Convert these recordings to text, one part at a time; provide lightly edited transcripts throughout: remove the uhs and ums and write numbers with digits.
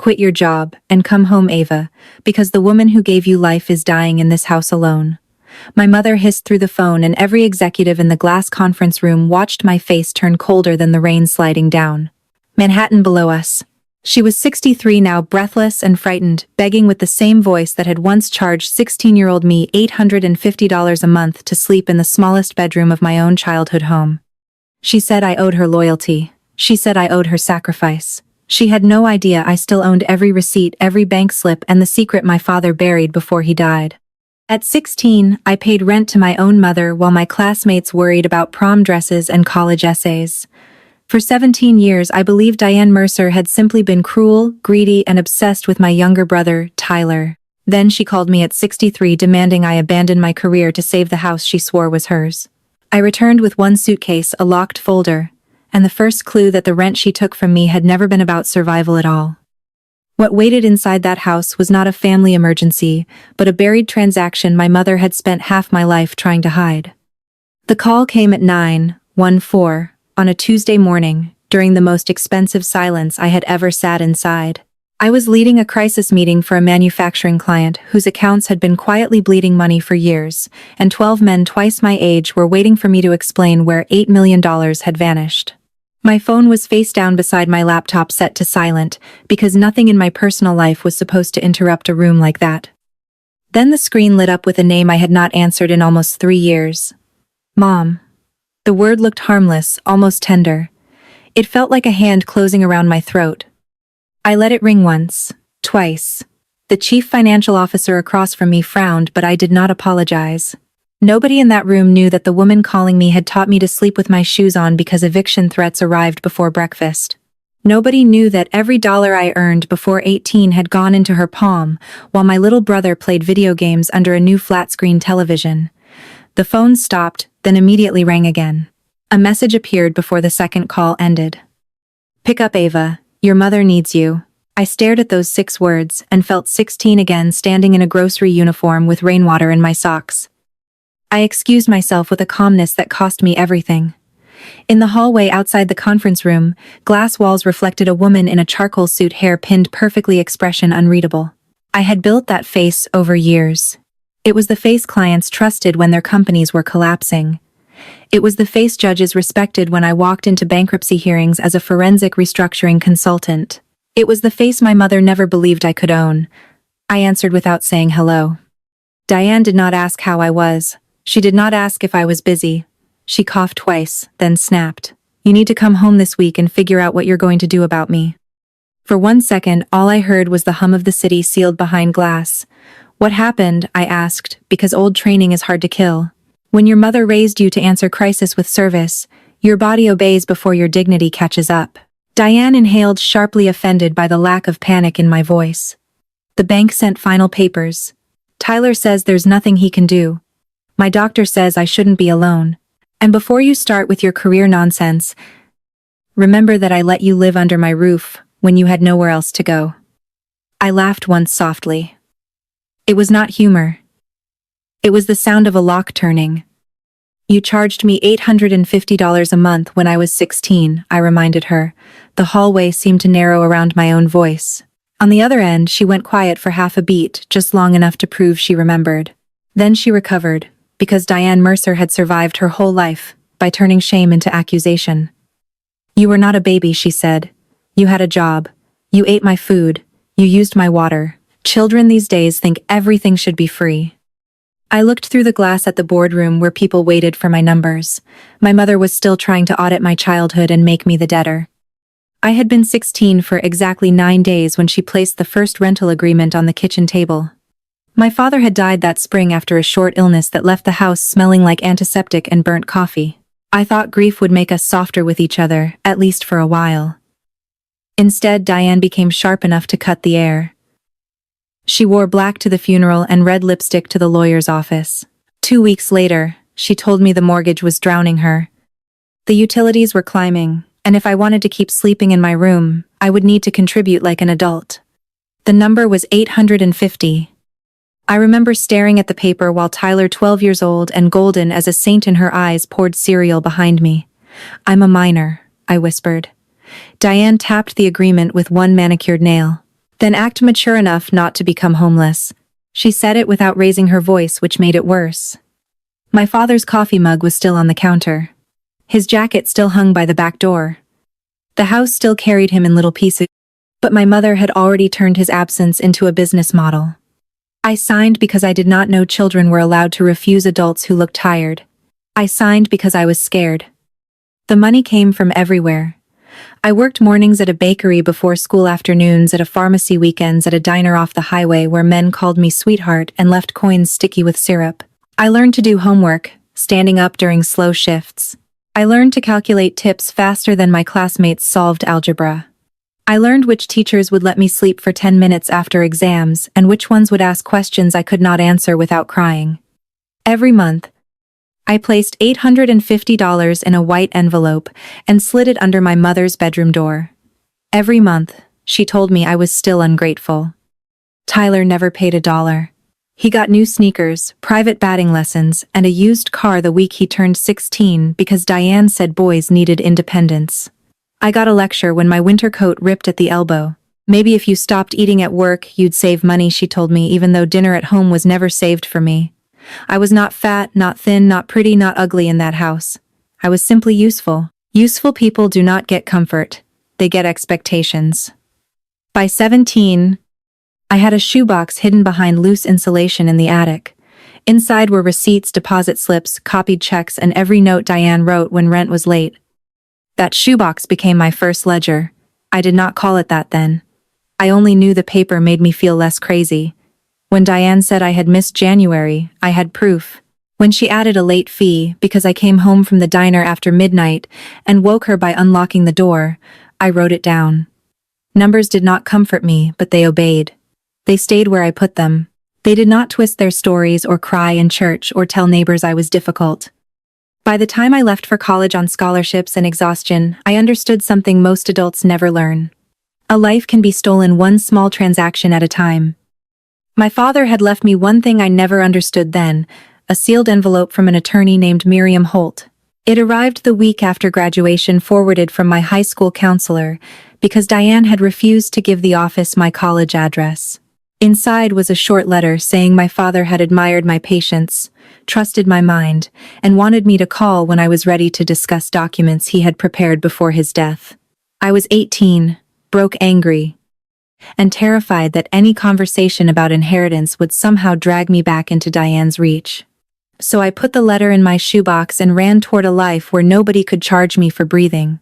Quit your job and come home, Ava, because the woman who gave you life is dying in this house alone." My mother hissed through the phone, and every executive in the glass conference room watched my face turn colder than the rain sliding down. Manhattan below us. She was 63 now, breathless and frightened, begging with the same voice that had once charged 16-year-old me $850 a month to sleep in the smallest bedroom of my own childhood home. She said I owed her loyalty. She said I owed her sacrifice. She had no idea I still owned every receipt, every bank slip, and the secret my father buried before he died. At 16, I paid rent to my own mother while my classmates worried about prom dresses and college essays. For 17 years, I believed Diane Mercer had simply been cruel, greedy, and obsessed with my younger brother, Tyler. Then she called me at 63, demanding I abandon my career to save the house she swore was hers. I returned with one suitcase, a locked folder, and the first clue that the rent she took from me had never been about survival at all. What waited inside that house was not a family emergency, but a buried transaction my mother had spent half my life trying to hide. The call came at 9:14 on a Tuesday morning, during the most expensive silence I had ever sat inside. I was leading a crisis meeting for a manufacturing client whose accounts had been quietly bleeding money for years, and 12 men twice my age were waiting for me to explain where $8 million had vanished. My phone was face down beside my laptop, set to silent, because nothing in my personal life was supposed to interrupt a room like that. Then the screen lit up with a name I had not answered in almost 3 years. Mom. The word looked harmless, almost tender. It felt like a hand closing around my throat. I let it ring once, twice. The chief financial officer across from me frowned, but I did not apologize. Nobody in that room knew that the woman calling me had taught me to sleep with my shoes on because eviction threats arrived before breakfast. Nobody knew that every dollar I earned before 18 had gone into her palm, while my little brother played video games under a new flat-screen television. The phone stopped, then immediately rang again. A message appeared before the second call ended. "Pick up, Ava. Your mother needs you." I stared at those 6 words and felt 16 again, standing in a grocery uniform with rainwater in my socks. I excused myself with a calmness that cost me everything. In the hallway outside the conference room, glass walls reflected a woman in a charcoal suit, hair pinned perfectly, expression unreadable. I had built that face over years. It was the face clients trusted when their companies were collapsing. It was the face judges respected when I walked into bankruptcy hearings as a forensic restructuring consultant. It was the face my mother never believed I could own. I answered without saying hello. Diane did not ask how I was. She did not ask if I was busy. She coughed twice, then snapped. "You need to come home this week and figure out what you're going to do about me." For 1 second, all I heard was the hum of the city sealed behind glass. "What happened?" I asked, because old training is hard to kill. When your mother raised you to answer crisis with service, your body obeys before your dignity catches up. Diane inhaled, sharply offended by the lack of panic in my voice. "The bank sent final papers. Tyler says there's nothing he can do. My doctor says I shouldn't be alone. And before you start with your career nonsense, remember that I let you live under my roof when you had nowhere else to go." I laughed once softly. It was not humor. It was the sound of a lock turning. "You charged me $850 a month when I was 16, I reminded her. The hallway seemed to narrow around my own voice. On the other end, she went quiet for half a beat, just long enough to prove she remembered. Then she recovered, because Diane Mercer had survived her whole life by turning shame into accusation. "You were not a baby," she said. "You had a job. You ate my food. You used my water. Children these days think everything should be free." I looked through the glass at the boardroom where people waited for my numbers. My mother was still trying to audit my childhood and make me the debtor. I had been 16 for exactly 9 days when she placed the first rental agreement on the kitchen table. My father had died that spring after a short illness that left the house smelling like antiseptic and burnt coffee. I thought grief would make us softer with each other, at least for a while. Instead, Diane became sharp enough to cut the air. She wore black to the funeral and red lipstick to the lawyer's office. 2 weeks later, she told me the mortgage was drowning her. The utilities were climbing, and if I wanted to keep sleeping in my room, I would need to contribute like an adult. The number was 850. I remember staring at the paper while Tyler, 12 years old and golden as a saint in her eyes, poured cereal behind me. "I'm a minor," I whispered. Diane tapped the agreement with one manicured nail. Then act mature enough not to become homeless. She said it without raising her voice, which made it worse. My father's coffee mug was still on the counter. His jacket still hung by the back door. The house still carried him in little pieces, but my mother had already turned his absence into a business model. I signed because I did not know children were allowed to refuse adults who looked tired. I signed because I was scared. The money came from everywhere. I worked mornings at a bakery before school, afternoons at a pharmacy, weekends at a diner off the highway where men called me sweetheart and left coins sticky with syrup. I learned to do homework, standing up during slow shifts. I learned to calculate tips faster than my classmates solved algebra. I learned which teachers would let me sleep for 10 minutes after exams and which ones would ask questions I could not answer without crying. Every month, I placed $850 in a white envelope and slid it under my mother's bedroom door. Every month, she told me I was still ungrateful. Tyler never paid $1. He got new sneakers, private batting lessons, and a used car the week he turned 16 because Diane said boys needed independence. I got a lecture when my winter coat ripped at the elbow. Maybe if you stopped eating at work, you'd save money, she told me, even though dinner at home was never saved for me. I was not fat, not thin, not pretty, not ugly in that house. I was simply useful. Useful people do not get comfort. They get expectations. By 17, I had a shoebox hidden behind loose insulation in the attic. Inside were receipts, deposit slips, copied checks, and every note Diane wrote when rent was late. That shoebox became my first ledger. I did not call it that then. I only knew the paper made me feel less crazy. When Diane said I had missed January, I had proof. When she added a late fee because I came home from the diner after midnight and woke her by unlocking the door, I wrote it down. Numbers did not comfort me, but they obeyed. They stayed where I put them. They did not twist their stories or cry in church or tell neighbors I was difficult. By the time I left for college on scholarships and exhaustion, I understood something most adults never learn. A life can be stolen one small transaction at a time. My father had left me one thing I never understood then, a sealed envelope from an attorney named Miriam Holt. It arrived the week after graduation, forwarded from my high school counselor, because Diane had refused to give the office my college address. Inside was a short letter saying my father had admired my patience, trusted my mind, and wanted me to call when I was ready to discuss documents he had prepared before his death. I was 18, broke, angry, and terrified that any conversation about inheritance would somehow drag me back into Diane's reach. So I put the letter in my shoebox and ran toward a life where nobody could charge me for breathing.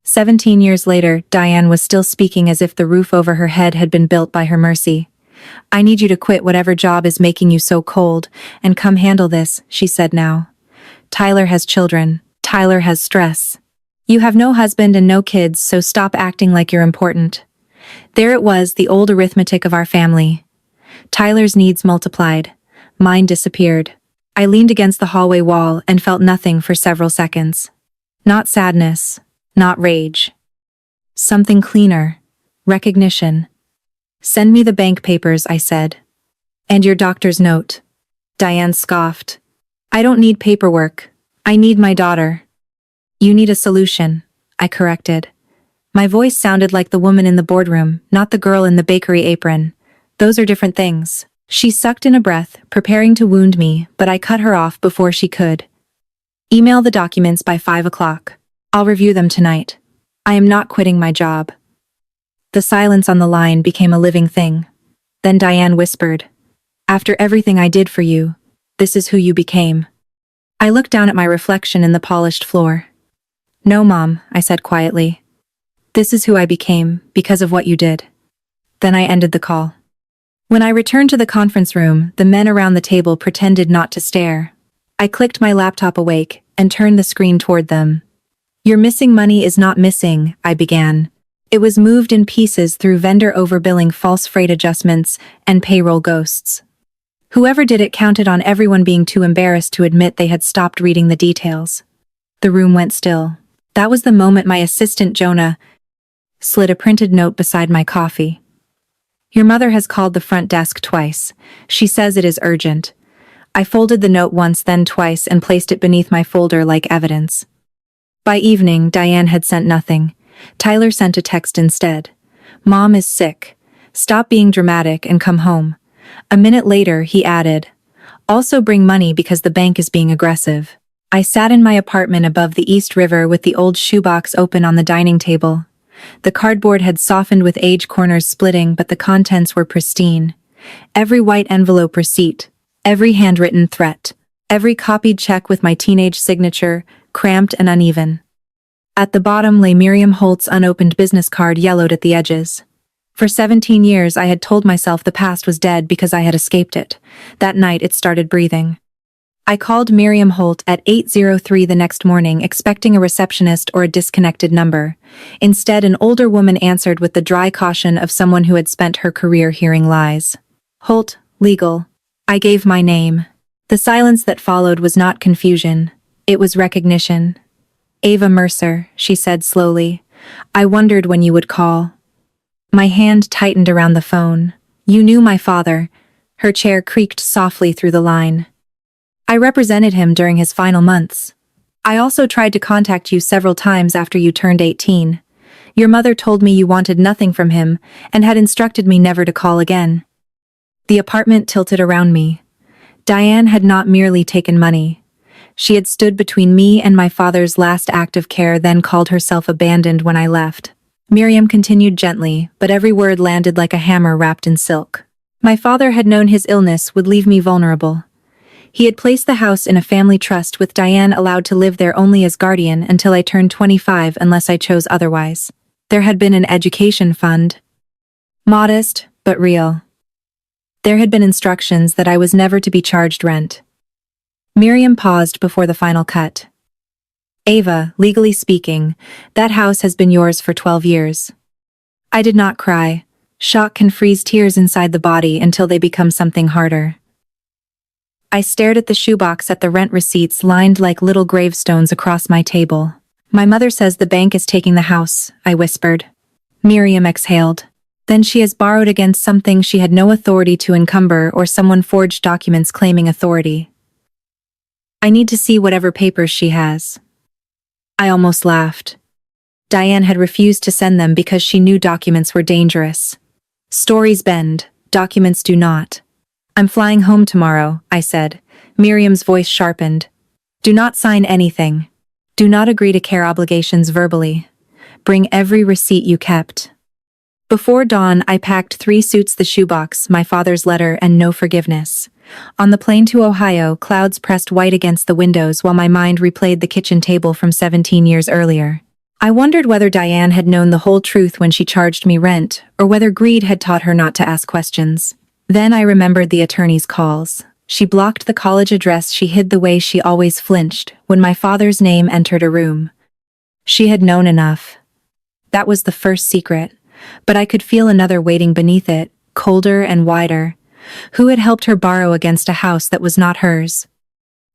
17 years later, Diane was still speaking as if the roof over her head had been built by her mercy. "I need you to quit whatever job is making you so cold, and come handle this," she said now. "Tyler has children. Tyler has stress. You have no husband and no kids, so stop acting like you're important." There it was, the old arithmetic of our family. Tyler's needs multiplied. Mine disappeared. I leaned against the hallway wall and felt nothing for several seconds. Not sadness, not rage. Something cleaner. Recognition. "Send me the bank papers," I said. "And your doctor's note." Diane scoffed. "I don't need paperwork. I need my daughter." "You need a solution," I corrected. My voice sounded like the woman in the boardroom, not the girl in the bakery apron. "Those are different things." She sucked in a breath, preparing to wound me, but I cut her off before she could. "Email the documents by 5 o'clock. I'll review them tonight. I am not quitting my job." The silence on the line became a living thing. Then Diane whispered, "After everything I did for you, this is who you became." I looked down at my reflection in the polished floor. "No, Mom," I said quietly. "This is who I became, because of what you did." Then I ended the call. When I returned to the conference room, the men around the table pretended not to stare. I clicked my laptop awake and turned the screen toward them. "Your missing money is not missing," I began. "It was moved in pieces through vendor overbilling, false freight adjustments, and payroll ghosts. Whoever did it counted on everyone being too embarrassed to admit they had stopped reading the details." The room went still. That was the moment my assistant Jonah slid a printed note beside my coffee. "Your mother has called the front desk twice. She says it is urgent." I folded the note once, then twice, and placed it beneath my folder like evidence. By evening, Diane had sent nothing. Tyler sent a text instead. "Mom is sick. Stop being dramatic and come home. A minute later, he added, also bring money because the bank is being aggressive. I sat in my apartment above the East River with the old shoebox open on the dining table. The cardboard had softened with age, corners splitting, but the contents were pristine. Every white envelope receipt, every handwritten threat, every copied check with my teenage signature, cramped and uneven. At the bottom lay Miriam Holt's unopened business card, yellowed at the edges. For 17 years I had told myself the past was dead because I had escaped it. That night it started breathing. I called Miriam Holt at 8:03 the next morning, expecting a receptionist or a disconnected number. Instead, an older woman answered with the dry caution of someone who had spent her career hearing lies. Holt, legal. I gave my name. The silence that followed was not confusion. It was recognition. Ava Mercer, she said slowly. I wondered when you would call. My hand tightened around the phone. You knew my father. Her chair creaked softly through the line. I represented him during his final months. I also tried to contact you several times after you turned 18. Your mother told me you wanted nothing from him and had instructed me never to call again. The apartment tilted around me. Diane had not merely taken money. She had stood between me and my father's last act of care, then called herself abandoned when I left. Miriam continued gently, but every word landed like a hammer wrapped in silk. My father had known his illness would leave me vulnerable. He had placed the house in a family trust with Diane allowed to live there only as guardian until I turned 25 unless I chose otherwise. There had been an education fund. Modest, but real. There had been instructions that I was never to be charged rent. Miriam paused before the final cut. Ava, legally speaking, that house has been yours for 12 years. I did not cry. Shock can freeze tears inside the body until they become something harder. I stared at the shoebox at the rent receipts lined like little gravestones across my table. My mother says the bank is taking the house, I whispered. Miriam exhaled. Then she has borrowed against something she had no authority to encumber, or someone forged documents claiming authority. I need to see whatever papers she has. I almost laughed. Diane had refused to send them because she knew documents were dangerous. Stories bend, documents do not. I'm flying home tomorrow, I said. Miriam's voice sharpened. Do not sign anything. Do not agree to care obligations verbally. Bring every receipt you kept. Before dawn, I packed 3 suits, the shoebox, my father's letter, and no forgiveness. On the plane to Ohio, clouds pressed white against the windows while my mind replayed the kitchen table from 17 years earlier. I wondered whether Diane had known the whole truth when she charged me rent, or whether greed had taught her not to ask questions. Then I remembered the attorney's calls. She blocked the college address, she hid the way she always flinched when my father's name entered a room. She had known enough. That was the first secret, but I could feel another waiting beneath it, colder and wider. Who had helped her borrow against a house that was not hers?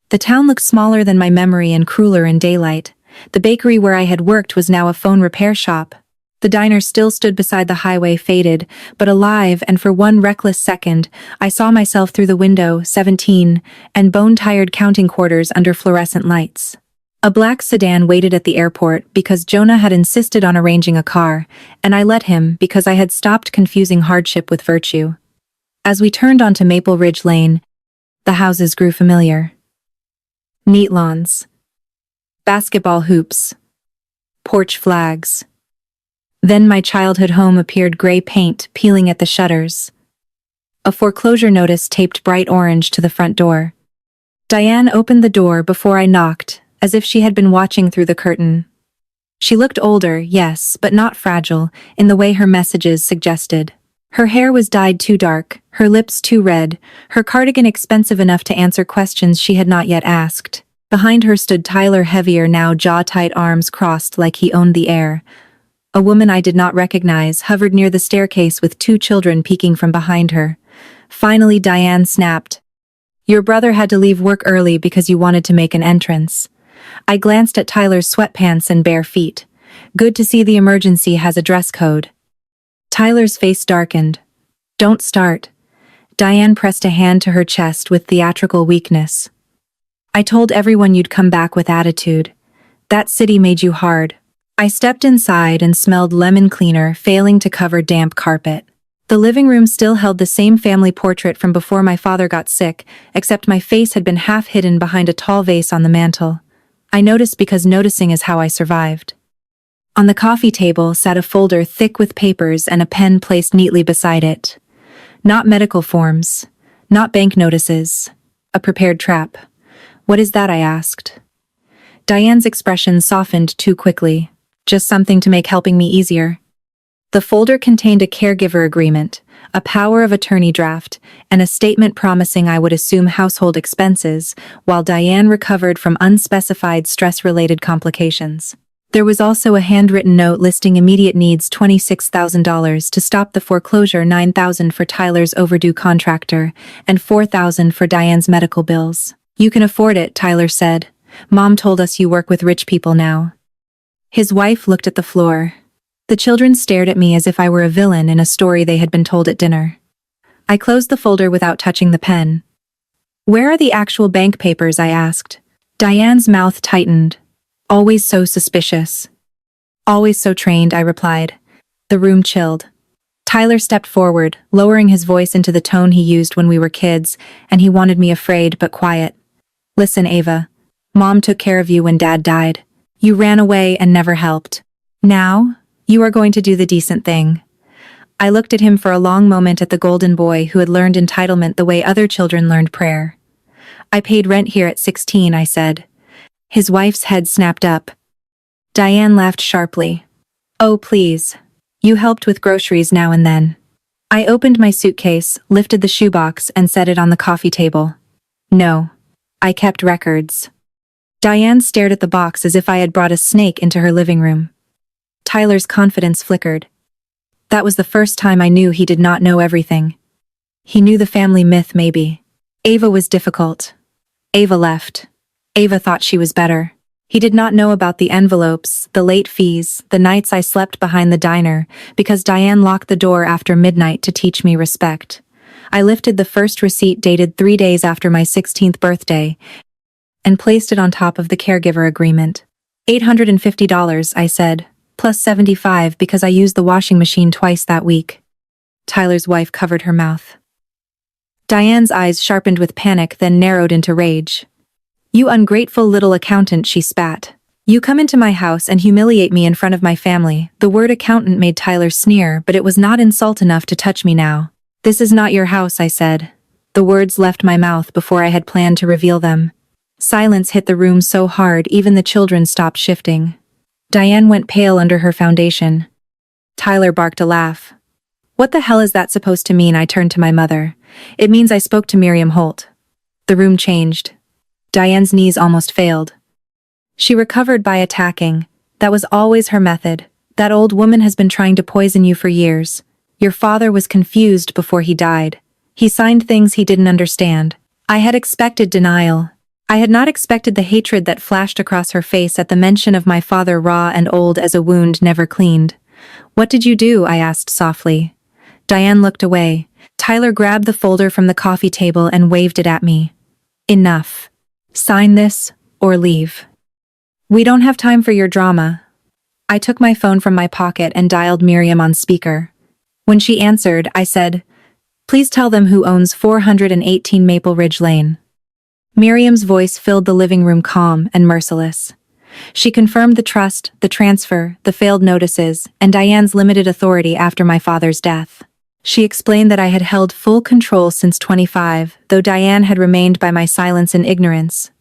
The town looked smaller than my memory and crueler in daylight. The bakery where I had worked was now a phone repair shop. The diner still stood beside the highway, faded, but alive, and for one reckless second, I saw myself through the window, 17, and bone-tired counting quarters under fluorescent lights. A black sedan waited at the airport because Jonah had insisted on arranging a car, and I let him because I had stopped confusing hardship with virtue. As we turned onto Maple Ridge Lane, the houses grew familiar. Neat lawns. Basketball hoops. Porch flags. Then my childhood home appeared, gray paint peeling at the shutters. A foreclosure notice taped bright orange to the front door. Diane opened the door before I knocked, as if she had been watching through the curtain. She looked older, yes, but not fragile, in the way her messages suggested. Her hair was dyed too dark, her lips too red, her cardigan expensive enough to answer questions she had not yet asked. Behind her stood Tyler, heavier now, jaw-tight, arms crossed like he owned the air. A woman I did not recognize hovered near the staircase with 2 children peeking from behind her. Finally, Diane snapped. Your brother had to leave work early because you wanted to make an entrance. I glanced at Tyler's sweatpants and bare feet. Good to see the emergency has a dress code. Tyler's face darkened. Don't start. Diane pressed a hand to her chest with theatrical weakness. I told everyone you'd come back with attitude. That city made you hard. I stepped inside and smelled lemon cleaner failing to cover damp carpet. The living room still held the same family portrait from before my father got sick, except my face had been half hidden behind a tall vase on the mantel. I noticed because noticing is how I survived. On the coffee table sat a folder thick with papers and a pen placed neatly beside it. Not medical forms, not bank notices, a prepared trap. "What is that?" I asked. Diane's expression softened too quickly. "Just something to make helping me easier." The folder contained a caregiver agreement, a power of attorney draft, and a statement promising I would assume household expenses while Diane recovered from unspecified stress-related complications. There was also a handwritten note listing immediate needs: $26,000 to stop the foreclosure, $9,000 for Tyler's overdue contractor, and $4,000 for Diane's medical bills. "You can afford it," Tyler said. "Mom told us you work with rich people now." His wife looked at the floor. The children stared at me as if I were a villain in a story they had been told at dinner. I closed the folder without touching the pen. "Where are the actual bank papers?" I asked. Diane's mouth tightened. "Always so suspicious." "Always so trained," I replied. The room chilled. Tyler stepped forward, lowering his voice into the tone he used when we were kids, and he wanted me afraid but quiet. "Listen, Ava. Mom took care of you when Dad died. You ran away and never helped. Now, you are going to do the decent thing." I looked at him for a long moment, at the golden boy who had learned entitlement the way other children learned prayer. "I paid rent here at 16, I said. His wife's head snapped up. Diane laughed sharply. "Oh, please. You helped with groceries now and then." I opened my suitcase, lifted the shoebox, and set it on the coffee table. "No. I kept records." Diane stared at the box as if I had brought a snake into her living room. Tyler's confidence flickered. That was the first time I knew he did not know everything. He knew the family myth, maybe. Ava was difficult. Ava left. Ava thought she was better. He did not know about the envelopes, the late fees, the nights I slept behind the diner, because Diane locked the door after midnight to teach me respect. I lifted the first receipt dated 3 days after my 16th birthday and placed it on top of the caregiver agreement. $850, I said, plus $75 because I used the washing machine twice that week. Tyler's wife covered her mouth. Diane's eyes sharpened with panic, then narrowed into rage. "You ungrateful little accountant," she spat. "You come into my house and humiliate me in front of my family." The word accountant made Tyler sneer, but it was not insult enough to touch me now. "This is not your house," I said. The words left my mouth before I had planned to reveal them. Silence hit the room so hard even the children stopped shifting. Diane went pale under her foundation. Tyler barked a laugh. "What the hell is that supposed to mean?" I turned to my mother. "It means I spoke to Miriam Holt." The room changed. Diane's knees almost failed. "She recovered by attacking. That was always her method. That old woman has been trying to poison you for years. Your father was confused before he died. He signed things he didn't understand." I had expected denial. I had not expected the hatred that flashed across her face at the mention of my father, raw and old as a wound never cleaned. "What did you do?" I asked softly. Diane looked away. Tyler grabbed the folder from the coffee table and waved it at me. "Enough. Sign this, or leave. We don't have time for your drama." I took my phone from my pocket and dialed Miriam on speaker. When she answered, I said, "Please tell them who owns 418 Maple Ridge Lane." Miriam's voice filled the living room, calm and merciless. She confirmed the trust, the transfer, the failed notices, and Diane's limited authority after my father's death. She explained that I had held full control since 25, though Diane had remained by my silence and ignorance.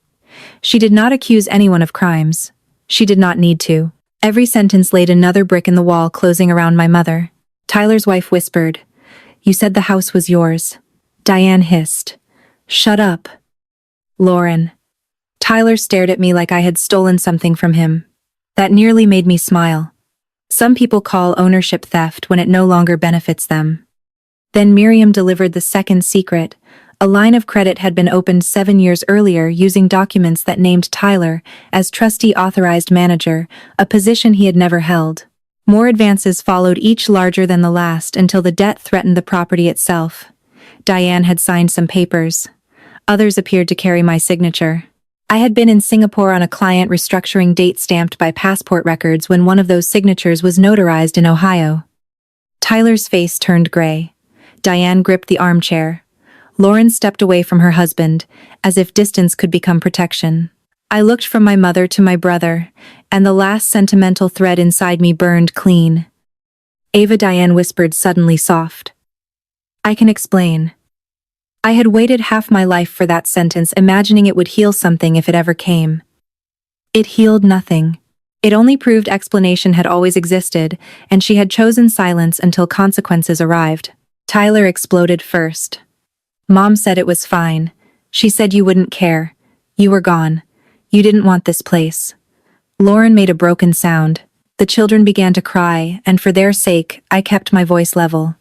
She did not accuse anyone of crimes. She did not need to. Every sentence laid another brick in the wall, closing around my mother. Tyler's wife whispered, "You said the house was yours." Diane hissed, "Shut up." "Lauren." Tyler stared at me like I had stolen something from him. That nearly made me smile. Some people call ownership theft when it no longer benefits them. Then Miriam delivered the second secret. A line of credit had been opened 7 years earlier using documents that named Tyler as trustee-authorized manager, a position he had never held. More advances followed, each larger than the last, until the debt threatened the property itself. Diane had signed some papers. Others appeared to carry my signature. I had been in Singapore on a client restructuring date stamped by passport records when one of those signatures was notarized in Ohio. Tyler's face turned gray. Diane gripped the armchair. Lauren stepped away from her husband, as if distance could become protection. I looked from my mother to my brother, and the last sentimental thread inside me burned clean. Ava, Diane whispered, suddenly soft. I can explain. I had waited half my life for that sentence, imagining it would heal something if it ever came. It healed nothing. It only proved explanation had always existed, and she had chosen silence until consequences arrived. Tyler exploded first. Mom said it was fine. She said you wouldn't care. You were gone. You didn't want this place. Lauren made a broken sound. The children began to cry, and for their sake, I kept my voice level.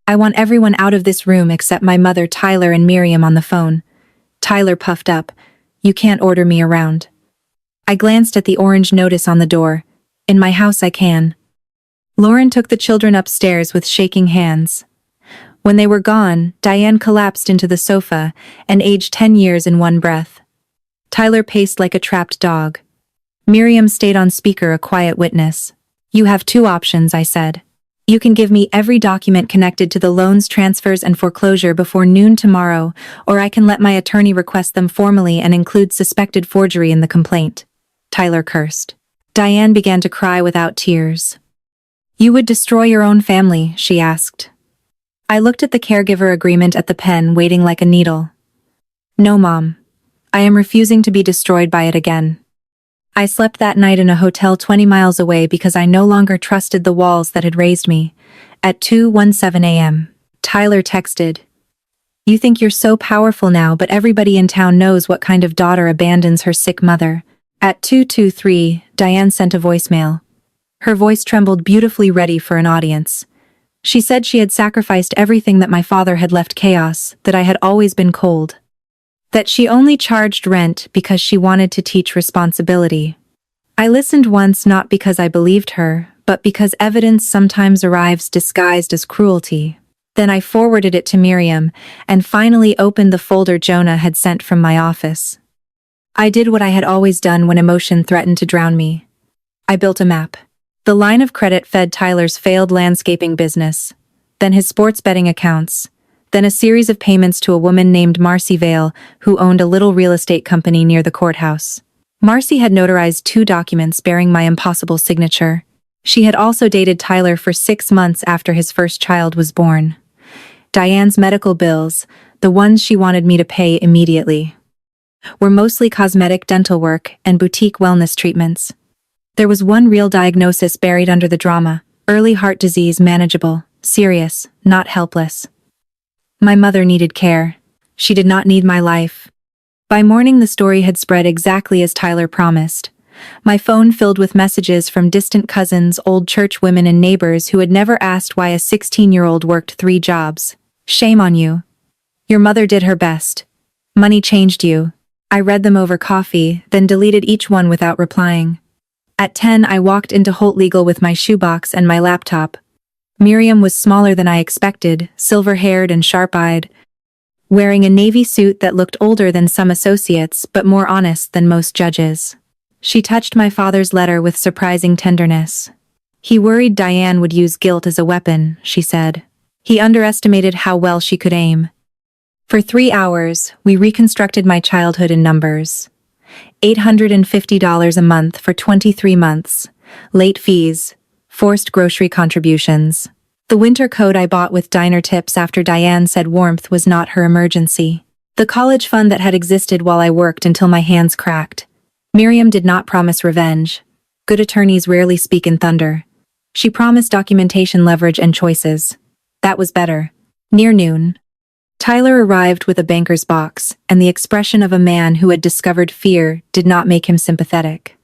I want everyone out of this room except my mother, Tyler, and Miriam on the phone. Tyler puffed up. You can't order me around. I glanced at the orange notice on the door. In my house I can. Lauren took the children upstairs with shaking hands. When they were gone, Diane collapsed into the sofa and aged 10 years in one breath. Tyler paced like a trapped dog. Miriam stayed on speaker, a quiet witness. You have two options, I said. You can give me every document connected to the loans, transfers, and foreclosure before noon tomorrow, or I can let my attorney request them formally and include suspected forgery in the complaint. Tyler cursed. Diane began to cry without tears. You would destroy your own family, she asked. I looked at the caregiver agreement at the pen, waiting like a needle. No, Mom. I am refusing to be destroyed by it again. I slept that night in a hotel 20 miles away because I no longer trusted the walls that had raised me. At 2:17 a.m., Tyler texted. You think you're so powerful now, but everybody in town knows what kind of daughter abandons her sick mother. At 2:23, Diane sent a voicemail. Her voice trembled, beautifully ready for an audience. She said she had sacrificed everything, that my father had left chaos, that I had always been cold. That she only charged rent because she wanted to teach responsibility. I listened once, not because I believed her, but because evidence sometimes arrives disguised as cruelty. Then I forwarded it to Miriam, and finally opened the folder Jonah had sent from my office. I did what I had always done when emotion threatened to drown me. I built a map. The line of credit fed Tyler's failed landscaping business, then his sports betting accounts, then a series of payments to a woman named Marcy Vale, who owned a little real estate company near the courthouse. Marcy had notarized 2 documents bearing my impossible signature. She had also dated Tyler for 6 months after his first child was born. Diane's medical bills, the ones she wanted me to pay immediately, were mostly cosmetic dental work and boutique wellness treatments. There was one real diagnosis buried under the drama: early heart disease, manageable, serious, not helpless. My mother needed care. She did not need my life. By morning, the story had spread exactly as Tyler promised. My phone filled with messages from distant cousins, old church women, and neighbors who had never asked why a 16-year-old worked 3 jobs. Shame on you. Your mother did her best. Money changed you. I read them over coffee, then deleted each one without replying. At 10, I walked into Holt Legal with my shoebox and my laptop. Miriam was smaller than I expected, silver-haired and sharp-eyed, wearing a navy suit that looked older than some associates but more honest than most judges. She touched my father's letter with surprising tenderness. He worried Diane would use guilt as a weapon, she said. He underestimated how well she could aim. For 3 hours, we reconstructed my childhood in numbers. $850 a month for 23 months, late fees, forced grocery contributions. The winter coat I bought with diner tips after Diane said warmth was not her emergency. The college fund that had existed while I worked until my hands cracked. Miriam did not promise revenge. Good attorneys rarely speak in thunder. She promised documentation, leverage, and choices. That was better. Near noon, Tyler arrived with a banker's box, and the expression of a man who had discovered fear did not make him sympathetic.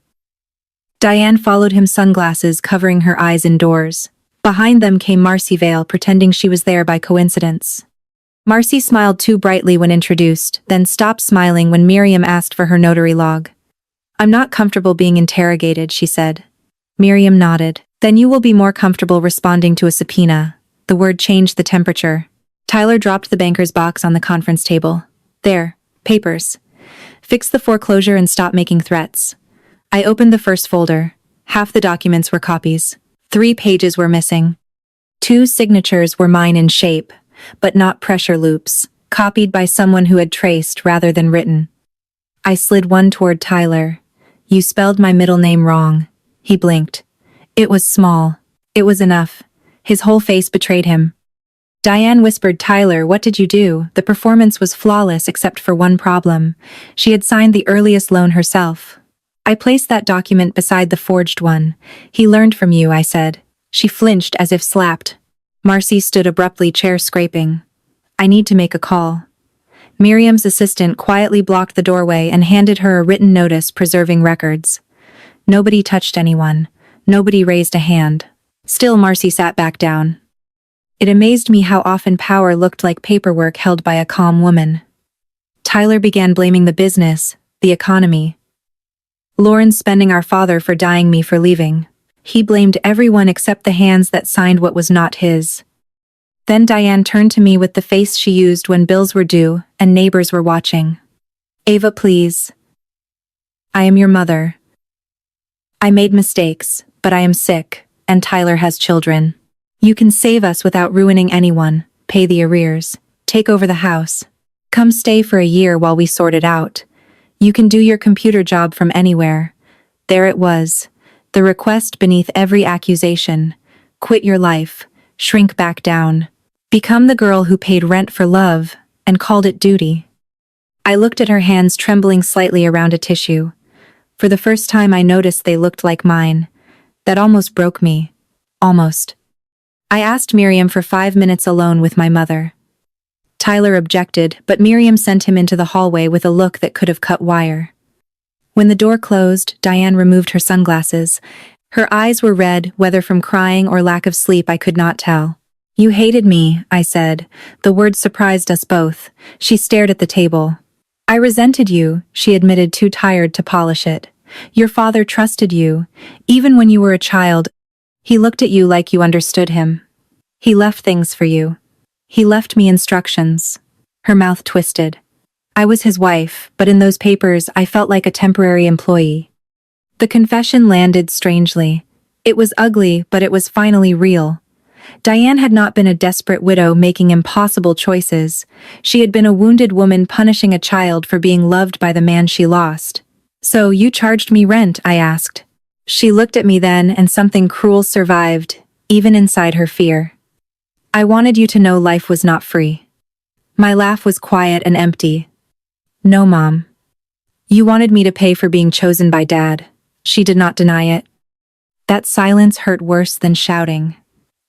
Diane followed him, sunglasses covering her eyes indoors. Behind them came Marcy Vale, pretending she was there by coincidence. Marcy smiled too brightly when introduced, then stopped smiling when Miriam asked for her notary log. I'm not comfortable being interrogated, she said. Miriam nodded. Then you will be more comfortable responding to a subpoena. The word changed the temperature. Tyler dropped the banker's box on the conference table. There, papers. Fix the foreclosure and stop making threats. I opened the first folder. Half the documents were copies. 3 pages were missing. 2 signatures were mine in shape, but not pressure loops, copied by someone who had traced rather than written. I slid one toward Tyler. "You spelled my middle name wrong." He blinked. It was small. It was enough. His whole face betrayed him. Diane whispered, "Tyler, what did you do?" The performance was flawless except for one problem. She had signed the earliest loan herself. "I placed that document beside the forged one. He learned from you," I said. She flinched as if slapped. Marcy stood abruptly, chair scraping. "I need to make a call." Miriam's assistant quietly blocked the doorway and handed her a written notice preserving records. Nobody touched anyone. Nobody raised a hand. Still, Marcy sat back down. It amazed me how often power looked like paperwork held by a calm woman. Tyler began blaming the business, the economy. Lauren's spending our father for dying, me for leaving. He blamed everyone except the hands that signed what was not his. Then Diane turned to me with the face she used when bills were due and neighbors were watching. "Ava, please. I am your mother. I made mistakes, but I am sick, and Tyler has children. You can save us without ruining anyone, pay the arrears, take over the house. Come stay for a year while we sort it out. You can do your computer job from anywhere." There it was, the request beneath every accusation. Quit your life, shrink back down. Become the girl who paid rent for love and called it duty. I looked at her hands trembling slightly around a tissue. For the first time I noticed they looked like mine. That almost broke me. Almost. I asked Miriam for 5 minutes alone with my mother. Tyler objected, but Miriam sent him into the hallway with a look that could have cut wire. When the door closed, Diane removed her sunglasses. Her eyes were red, whether from crying or lack of sleep I could not tell. "You hated me," I said. The words surprised us both. She stared at the table. "I resented you," she admitted, too tired to polish it. "Your father trusted you, even when you were a child. He looked at you like you understood him. He left things for you. He left me instructions." Her mouth twisted. I was his wife, but in those papers I felt like a temporary employee. The confession landed strangely. It was ugly, but it was finally real. Diane had not been a desperate widow making impossible choices. She had been a wounded woman punishing a child for being loved by the man she lost. "So you charged me rent?" I asked. She looked at me then, and something cruel survived, even inside her fear. "I wanted you to know life was not free." My laugh was quiet and empty. "No, Mom. You wanted me to pay for being chosen by Dad." She did not deny it. That silence hurt worse than shouting.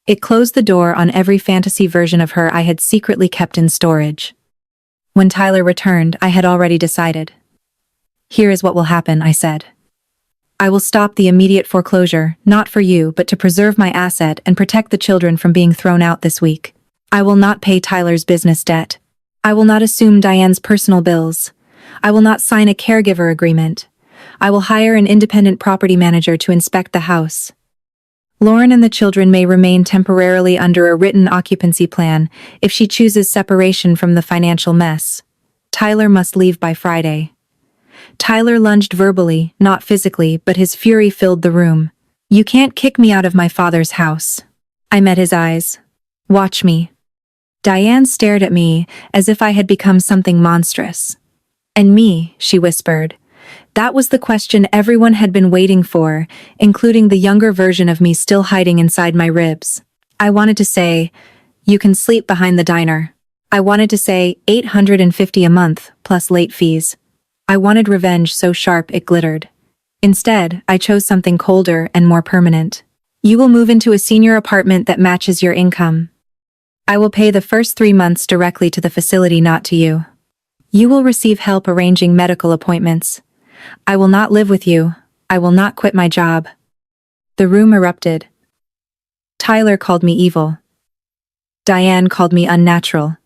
It closed the door on every fantasy version of her I had secretly kept in storage. When Tyler returned, I had already decided. "Here is what will happen," I said. "I will stop the immediate foreclosure, not for you, but to preserve my asset and protect the children from being thrown out this week. I will not pay Tyler's business debt. I will not assume Diane's personal bills. I will not sign a caregiver agreement. I will hire an independent property manager to inspect the house. Lauren and the children may remain temporarily under a written occupancy plan if she chooses separation from the financial mess. Tyler must leave by Friday." Tyler lunged verbally, not physically, but his fury filled the room. "You can't kick me out of my father's house." I met his eyes. "Watch me." Diane stared at me as if I had become something monstrous. "And me," she whispered. That was the question everyone had been waiting for, including the younger version of me still hiding inside my ribs. I wanted to say, "You can sleep behind the diner." I wanted to say, $850 a month, plus late fees. I wanted revenge so sharp it glittered. Instead, I chose something colder and more permanent. "You will move into a senior apartment that matches your income. I will pay the first 3 months directly to the facility, not to you. You will receive help arranging medical appointments. I will not live with you. I will not quit my job." The room erupted. Tyler called me evil. Diane called me unnatural.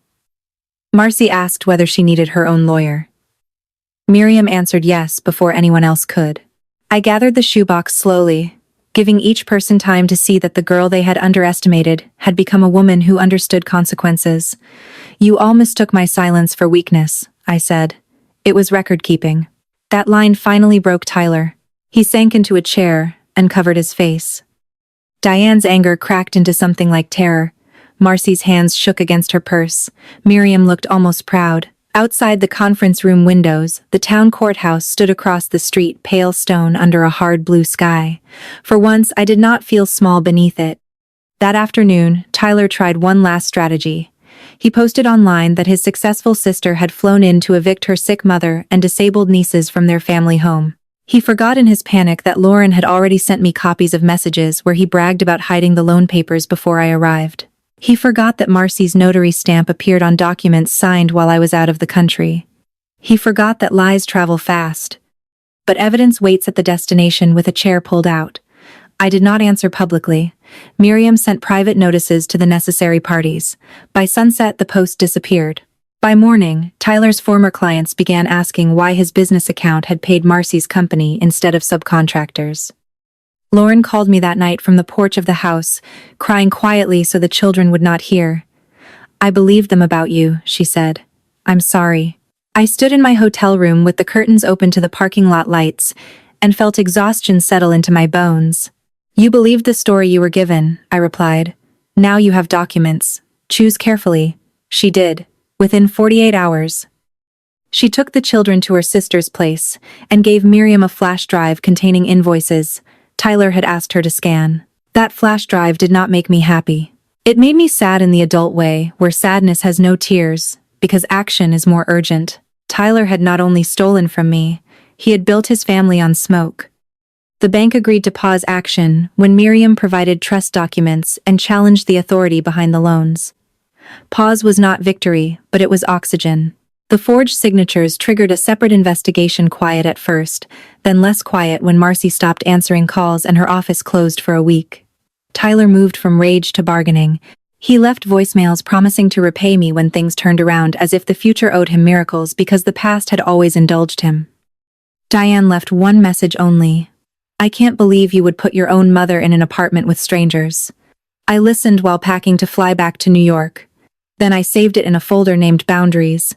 Marcy asked whether she needed her own lawyer. Miriam answered yes before anyone else could. I gathered the shoebox slowly, giving each person time to see that the girl they had underestimated had become a woman who understood consequences. "You all mistook my silence for weakness," I said. "It was record-keeping." That line finally broke Tyler. He sank into a chair and covered his face. Diane's anger cracked into something like terror. Marcy's hands shook against her purse. Miriam looked almost proud. Outside the conference room windows, the town courthouse stood across the street, pale stone under a hard blue sky. For once, I did not feel small beneath it. That afternoon, Tyler tried one last strategy. He posted online that his successful sister had flown in to evict her sick mother and disabled nieces from their family home. He forgot in his panic that Lauren had already sent me copies of messages where he bragged about hiding the loan papers before I arrived. He forgot that Marcy's notary stamp appeared on documents signed while I was out of the country. He forgot that lies travel fast. But evidence waits at the destination with a chair pulled out. I did not answer publicly. Miriam sent private notices to the necessary parties. By sunset, the post disappeared. By morning, Tyler's former clients began asking why his business account had paid Marcy's company instead of subcontractors. Lauren called me that night from the porch of the house, crying quietly so the children would not hear. "I believed them about you," she said. "I'm sorry." I stood in my hotel room with the curtains open to the parking lot lights and felt exhaustion settle into my bones. "You believed the story you were given," I replied. "Now you have documents. Choose carefully." She did. Within 48 hours. She took the children to her sister's place and gave Miriam a flash drive containing invoices Tyler had asked her to scan. That flash drive did not make me happy. It made me sad in the adult way, where sadness has no tears, because action is more urgent. Tyler had not only stolen from me, he had built his family on smoke. The bank agreed to pause action when Miriam provided trust documents and challenged the authority behind the loans. Pause was not victory, but it was oxygen. The forged signatures triggered a separate investigation, quiet at first, then less quiet when Marcy stopped answering calls and her office closed for a week. Tyler moved from rage to bargaining. He left voicemails promising to repay me when things turned around, as if the future owed him miracles because the past had always indulged him. Diane left one message only. "I can't believe you would put your own mother in an apartment with strangers." I listened while packing to fly back to New York. Then I saved it in a folder named Boundaries.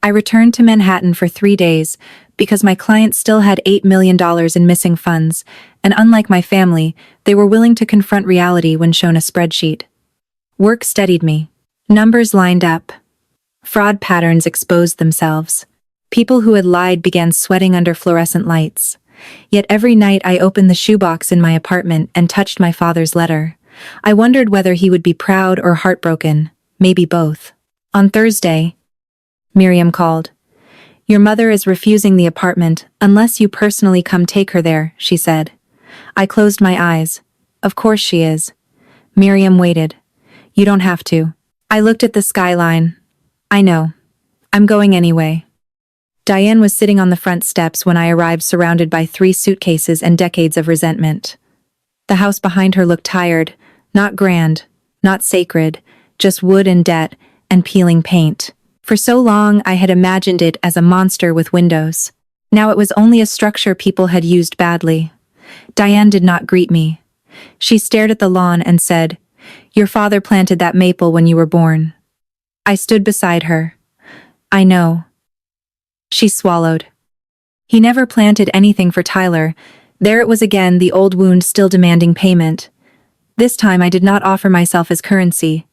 I returned to Manhattan for 3 days because my client still had $8 million in missing funds, and unlike my family, they were willing to confront reality when shown a spreadsheet. Work steadied me. Numbers lined up. Fraud patterns exposed themselves. People who had lied began sweating under fluorescent lights. Yet every night I opened the shoebox in my apartment and touched my father's letter. I wondered whether he would be proud or heartbroken, maybe both. On Thursday, Miriam called. "Your mother is refusing the apartment unless you personally come take her there," she said. I closed my eyes. Of course she is. Miriam waited. "You don't have to." I looked at the skyline. "I know. I'm going anyway." Diane was sitting on the front steps when I arrived, surrounded by 3 suitcases and decades of resentment. The house behind her looked tired, not grand, not sacred, just wood and debt and peeling paint. For so long I had imagined it as a monster with windows. Now it was only a structure people had used badly. Diane did not greet me. She stared at the lawn and said, "Your father planted that maple when you were born." I stood beside her. "I know." She swallowed. "He never planted anything for Tyler." There it was again, the old wound still demanding payment. This time I did not offer myself as currency.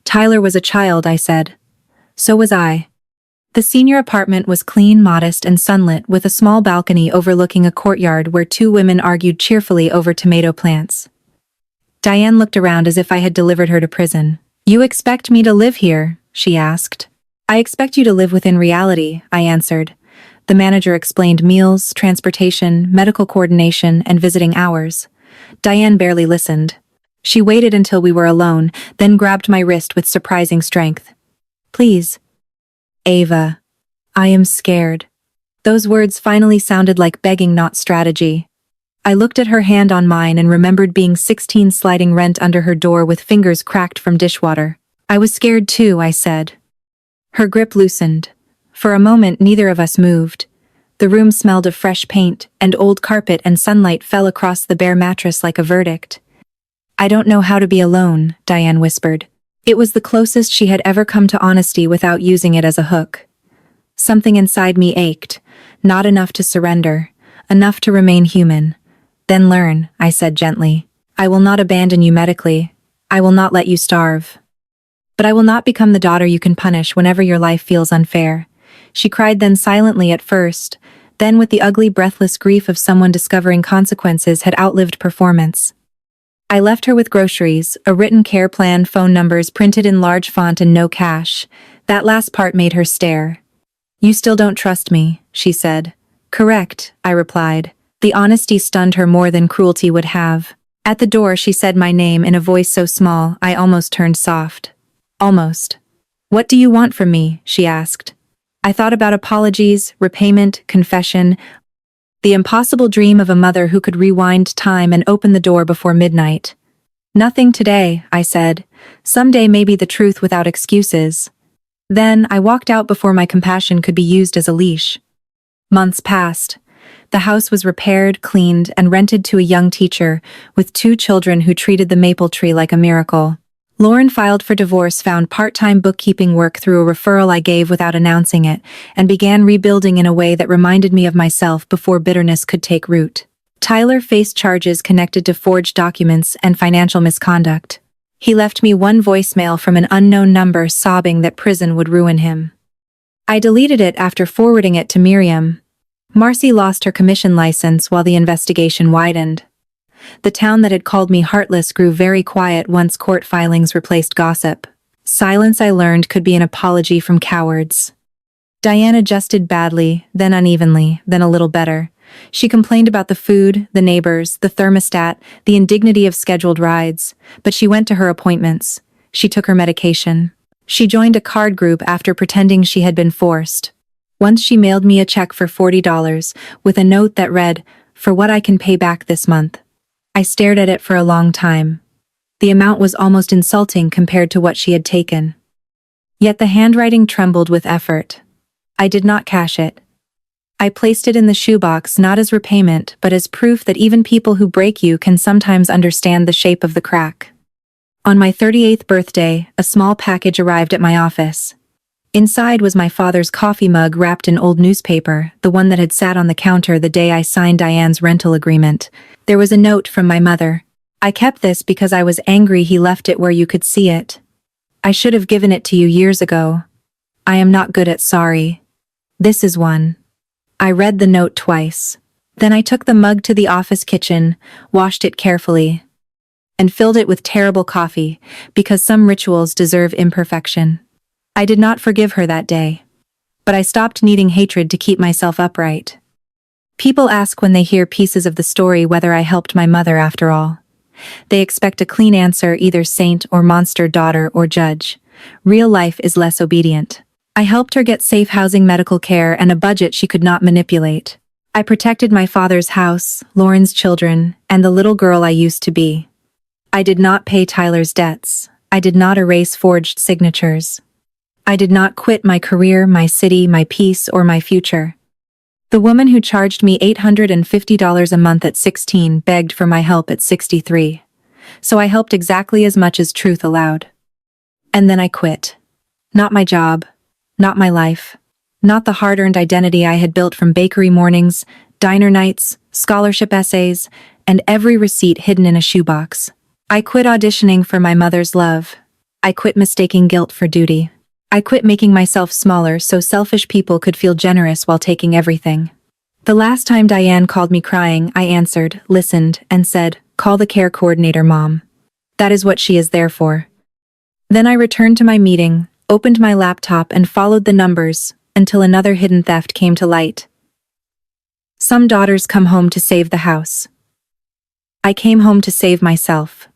"Tyler was a child," I said. So was I. The senior apartment was clean, modest, and sunlit, with a small balcony overlooking a courtyard where 2 women argued cheerfully over tomato plants. Diane looked around as if I had delivered her to prison. "You expect me to live here?" she asked. "I expect you to live within reality," I answered. The manager explained meals, transportation, medical coordination, and visiting hours. Diane barely listened. She waited until we were alone, then grabbed my wrist with surprising strength. "Please." "Ava. I am scared." Those words finally sounded like begging, not strategy. I looked at her hand on mine and remembered being 16 sliding rent under her door with fingers cracked from dishwater. "I was scared too," I said. Her grip loosened. For a moment neither of us moved. The room smelled of fresh paint and old carpet, and sunlight fell across the bare mattress like a verdict. "I don't know how to be alone," Diane whispered. It was the closest she had ever come to honesty without using it as a hook. Something inside me ached, not enough to surrender, enough to remain human. "Then learn," I said gently. "I will not abandon you medically. I will not let you starve." But I will not become the daughter you can punish whenever your life feels unfair. She cried then silently at first, then with the ugly breathless grief of someone discovering consequences had outlived performance. I left her with groceries, a written care plan, phone numbers printed in large font and no cash. That last part made her stare. "You still don't trust me," she said. "Correct," I replied. The honesty stunned her more than cruelty would have. At the door she said my name in a voice so small I almost turned soft. Almost. "What do you want from me?" she asked. I thought about apologies, repayment, confession, the impossible dream of a mother who could rewind time and open the door before midnight. "Nothing today," I said. "Someday maybe the truth without excuses." Then I walked out before my compassion could be used as a leash. Months passed. The house was repaired, cleaned, and rented to a young teacher with 2 children who treated the maple tree like a miracle. Lauren filed for divorce, found part-time bookkeeping work through a referral I gave without announcing it, and began rebuilding in a way that reminded me of myself before bitterness could take root. Tyler faced charges connected to forged documents and financial misconduct. He left me one voicemail from an unknown number sobbing that prison would ruin him. I deleted it after forwarding it to Miriam. Marcy lost her commission license while the investigation widened. The town that had called me heartless grew very quiet once court filings replaced gossip. Silence, I learned, could be an apology from cowards. Diane adjusted badly, then unevenly, then a little better. She complained about the food, the neighbors, the thermostat, the indignity of scheduled rides, but she went to her appointments. She took her medication. She joined a card group after pretending she had been forced. Once she mailed me a check for $40, with a note that read, "For what I can pay back this month." I stared at it for a long time. The amount was almost insulting compared to what she had taken. Yet the handwriting trembled with effort. I did not cash it. I placed it in the shoebox not as repayment but as proof that even people who break you can sometimes understand the shape of the crack. On my 38th birthday, a small package arrived at my office. Inside was my father's coffee mug wrapped in old newspaper, the one that had sat on the counter the day I signed Diane's rental agreement. There was a note from my mother. "I kept this because I was angry he left it where you could see it. I should have given it to you years ago. I am not good at sorry. This is one." I read the note twice. Then I took the mug to the office kitchen, washed it carefully, and filled it with terrible coffee, because some rituals deserve imperfection. I did not forgive her that day. But I stopped needing hatred to keep myself upright. People ask when they hear pieces of the story whether I helped my mother after all. They expect a clean answer, either saint or monster, daughter or judge. Real life is less obedient. I helped her get safe housing, medical care, and a budget she could not manipulate. I protected my father's house, Lauren's children, and the little girl I used to be. I did not pay Tyler's debts. I did not erase forged signatures. I did not quit my career, my city, my peace, or my future. The woman who charged me $850 a month at 16 begged for my help at 63. So I helped exactly as much as truth allowed. And then I quit. Not my job. Not my life. Not the hard-earned identity I had built from bakery mornings, diner nights, scholarship essays, and every receipt hidden in a shoebox. I quit auditioning for my mother's love. I quit mistaking guilt for duty. I quit making myself smaller so selfish people could feel generous while taking everything. The last time Diane called me crying, I answered, listened, and said, "Call the care coordinator, Mom. That is what she is there for." Then I returned to my meeting, opened my laptop and followed the numbers until another hidden theft came to light. Some daughters come home to save the house. I came home to save myself.